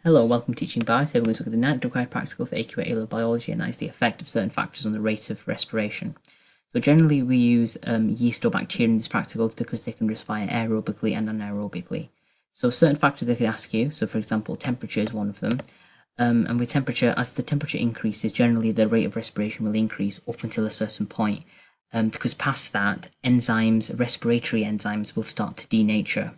Hello, welcome to Teaching Bio. Today we're going to look at the ninth required practical for AQA A-level biology, and that is the effect of certain factors on the rate of respiration. So generally we use yeast or bacteria in these practicals because they can respire aerobically and anaerobically. So certain factors they could ask you, so for example temperature is one of them, and with temperature, as the temperature increases, generally the rate of respiration will increase up until a certain point, because past that, enzymes, respiratory enzymes will start to denature.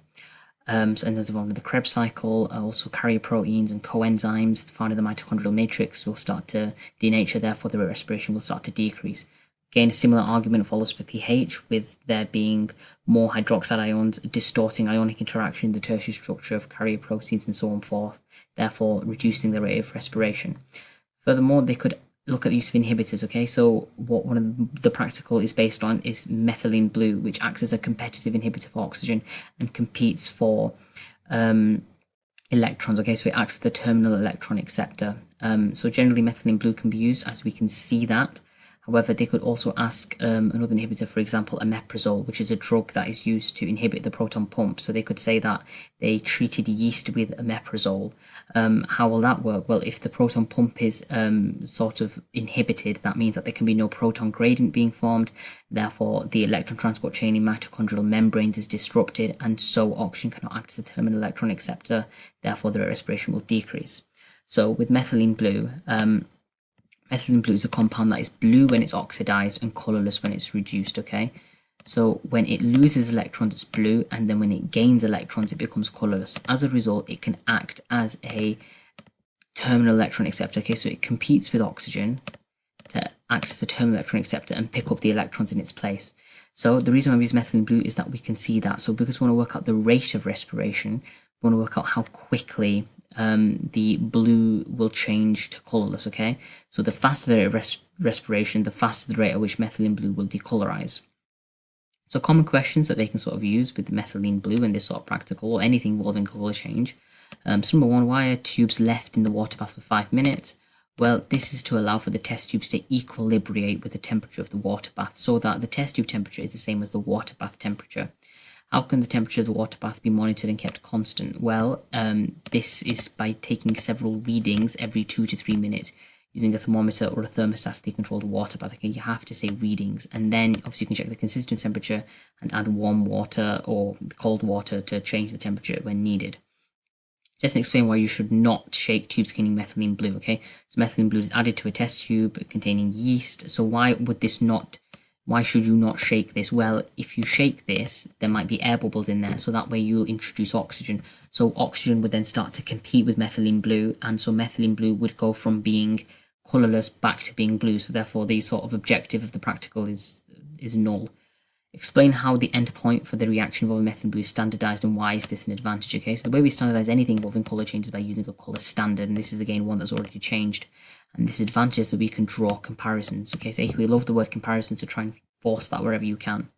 So enzymes involved in the Krebs cycle, also carrier proteins and coenzymes found in the mitochondrial matrix will start to denature, therefore the rate of respiration will start to decrease. Again, a similar argument follows for pH, with there being more hydroxide ions distorting ionic interaction in the tertiary structure of carrier proteins and so on forth, therefore reducing the rate of respiration. Furthermore, they could look at the use of inhibitors. Okay, so what one of the practical is based on is methylene blue, which acts as a competitive inhibitor for oxygen and competes for electrons. Okay, so it acts as the terminal electron acceptor. So generally methylene blue can be used, as we can see that. However, they could also ask another inhibitor, for example, omeprazole, which is a drug that is used to inhibit the proton pump. So they could say that they treated yeast with omeprazole. How will that work? Well, if the proton pump is sort of inhibited, that means that there can be no proton gradient being formed. Therefore, the electron transport chain in mitochondrial membranes is disrupted, and so oxygen cannot act as a terminal electron acceptor. Therefore, the rate of respiration will decrease. So with methylene blue, methylene blue is a compound that is blue when it's oxidized and colorless when it's reduced, okay? So when it loses electrons, it's blue, and then when it gains electrons, it becomes colorless. As a result, it can act as a terminal electron acceptor, okay? So it competes with oxygen to act as a terminal electron acceptor and pick up the electrons in its place. So the reason why we use methylene blue is that we can see that. So because we want to work out the rate of respiration, we want to work out how quickly the blue will change to colorless, okay? So the faster the rate of respiration, the faster the rate at which methylene blue will decolorize. So common questions that they can sort of use with the methylene blue in this sort of practical or anything involving color change. So number one, why are tubes left in the water bath for 5 minutes? Well, this is to allow for the test tubes to equilibrate with the temperature of the water bath, so that the test tube temperature is the same as the water bath temperature. How can the temperature of the water bath be monitored and kept constant? Well, this is by taking several readings every 2 to 3 minutes using a thermometer or a thermostatically controlled water bath. Okay, you have to say readings, and then obviously you can check the consistent temperature and add warm water or cold water to change the temperature when needed. Just to explain why you should not shake tubes containing methylene blue. Okay, so methylene blue is added to a test tube containing yeast. So why should you not shake this? Well, if you shake this, there might be air bubbles in there, so that way you'll introduce oxygen. So oxygen would then start to compete with methylene blue, and so methylene blue would go from being colorless back to being blue. So therefore, the sort of objective of the practical is null. Explain how the endpoint for the reaction involving methylene blue is standardized, and why is this an advantage? Okay, so the way we standardize anything involving color change is by using a color standard, and this is again one that's already changed. And this advantage is that we can draw comparisons. Okay, so we love the word comparison, so try and force that wherever you can.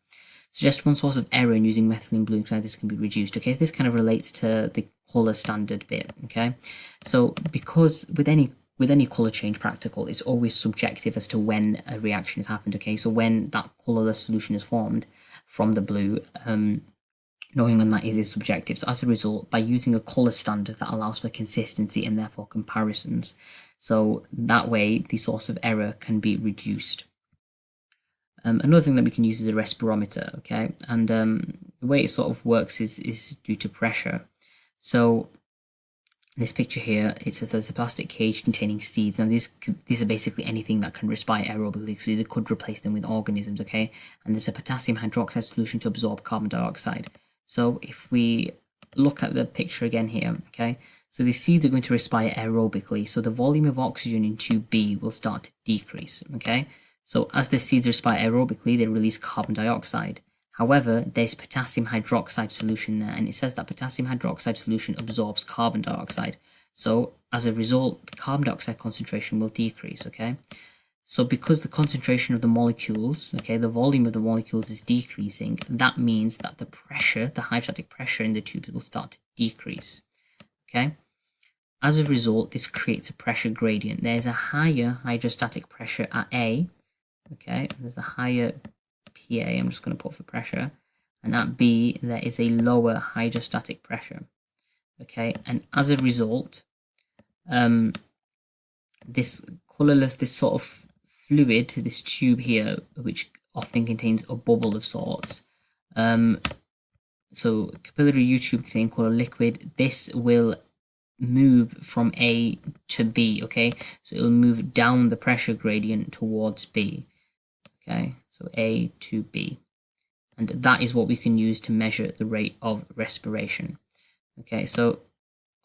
Suggest one source of error in using methylene blue and how this can be reduced. Okay, this kind of relates to the color standard bit. Okay, so because with any color change practical, it's always subjective as to when a reaction has happened. Okay, so when that colorless solution is formed from the blue, knowing when that is subjective. So as a result, by using a color standard, that allows for consistency and therefore comparisons. So that way, the source of error can be reduced. Another thing that we can use is a respirometer, okay? And the way it sort of works is due to pressure. So in this picture here, it says there's a plastic cage containing seeds. Now these are basically anything that can respire aerobically, so they could replace them with organisms, okay? And there's a potassium hydroxide solution to absorb carbon dioxide. So if we look at the picture again here, okay? So the seeds are going to respire aerobically, so the volume of oxygen in tube B will start to decrease, okay? So as the seeds respire aerobically, they release carbon dioxide. However, there's potassium hydroxide solution there, and it says that potassium hydroxide solution absorbs carbon dioxide. So as a result, the carbon dioxide concentration will decrease, okay? So because the concentration of the molecules, okay, the volume of the molecules is decreasing, that means that the pressure, the hydrostatic pressure in the tube will start to decrease, okay? As a result, this creates a pressure gradient. There's a higher hydrostatic pressure at A, okay, there's a higher PA, I'm just going to put for pressure, and at B there is a lower hydrostatic pressure, okay, and as a result this colorless, this sort of fluid, this tube here, which often contains a bubble of sorts. So capillary U tube containing color liquid, this will move from A to B, okay? So it'll move down the pressure gradient towards B, okay? So A to B. And that is what we can use to measure the rate of respiration. Okay, so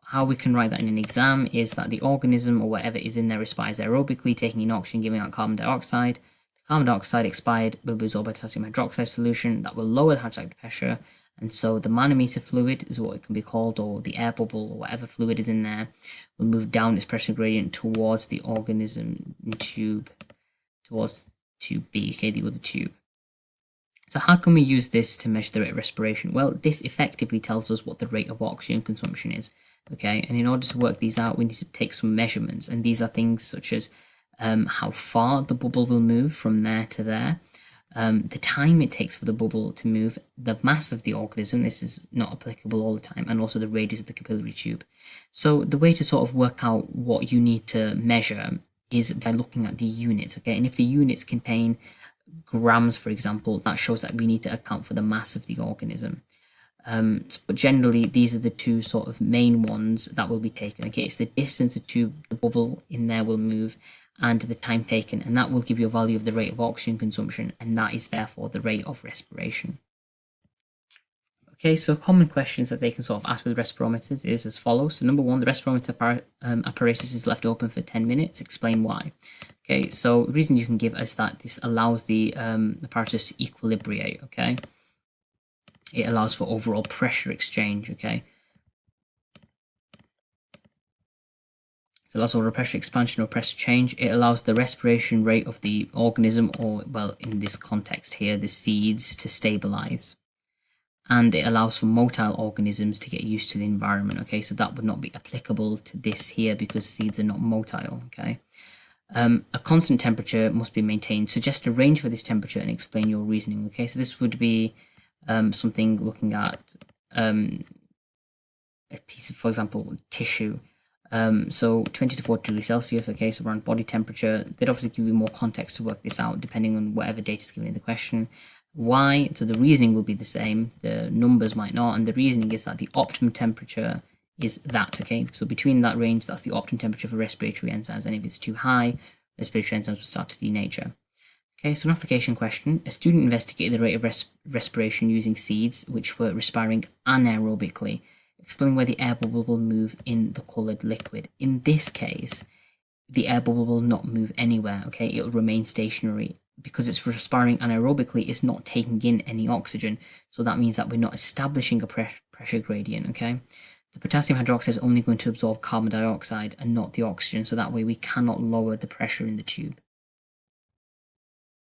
how we can write that in an exam is that the organism or whatever is in there respires aerobically, taking in oxygen, giving out carbon dioxide. The carbon dioxide expired will be absorbed by potassium hydroxide solution that will lower the hydrostatic pressure. And so the manometer fluid is what it can be called, or the air bubble, or whatever fluid is in there, will move down its pressure gradient towards the organism tube, towards tube B, okay, the other tube. So how can we use this to measure the rate of respiration? Well, this effectively tells us what the rate of oxygen consumption is, okay? And in order to work these out, we need to take some measurements. And these are things such as how far the bubble will move from there to there, the time it takes for the bubble to move, the mass of the organism, this is not applicable all the time, and also the radius of the capillary tube. So the way to sort of work out what you need to measure is by looking at the units, okay? And if the units contain grams, for example, that shows that we need to account for the mass of the organism. But generally, these are the two sort of main ones that will be taken, okay? It's the distance the bubble in there will move, and the time taken, and that will give you a value of the rate of oxygen consumption, and that is therefore the rate of respiration. Okay, so common questions that they can sort of ask with respirometers is as follows. So number one, the respirometer apparatus is left open for 10 minutes. Explain why. Okay, so the reason you can give is that this allows the apparatus to equilibrate, okay? It allows for overall pressure exchange, okay? So that's all pressure expansion or pressure change. It allows the respiration rate of the organism, or, well, in this context here, the seeds, to stabilize. And it allows for motile organisms to get used to the environment, okay? So that would not be applicable to this here because seeds are not motile, okay? A constant temperature must be maintained. Suggest a range for this temperature and explain your reasoning, okay? So this would be something looking at a piece of, for example, tissue. So 20 to 40 degrees Celsius, okay, so around body temperature. They'd obviously give you more context to work this out depending on whatever data is given in the question. Why? So the reasoning will be the same, the numbers might not, and the reasoning is that the optimum temperature is that, okay? So between that range, that's the optimum temperature for respiratory enzymes, and if it's too high, respiratory enzymes will start to denature. Okay, so an application question. A student investigated the rate of respiration using seeds which were respiring anaerobically. Explain where the air bubble will move in the coloured liquid. In this case, the air bubble will not move anywhere, okay? It'll remain stationary. Because it's respiring anaerobically, it's not taking in any oxygen. So that means that we're not establishing a pressure gradient, okay? The potassium hydroxide is only going to absorb carbon dioxide and not the oxygen. So that way we cannot lower the pressure in the tube.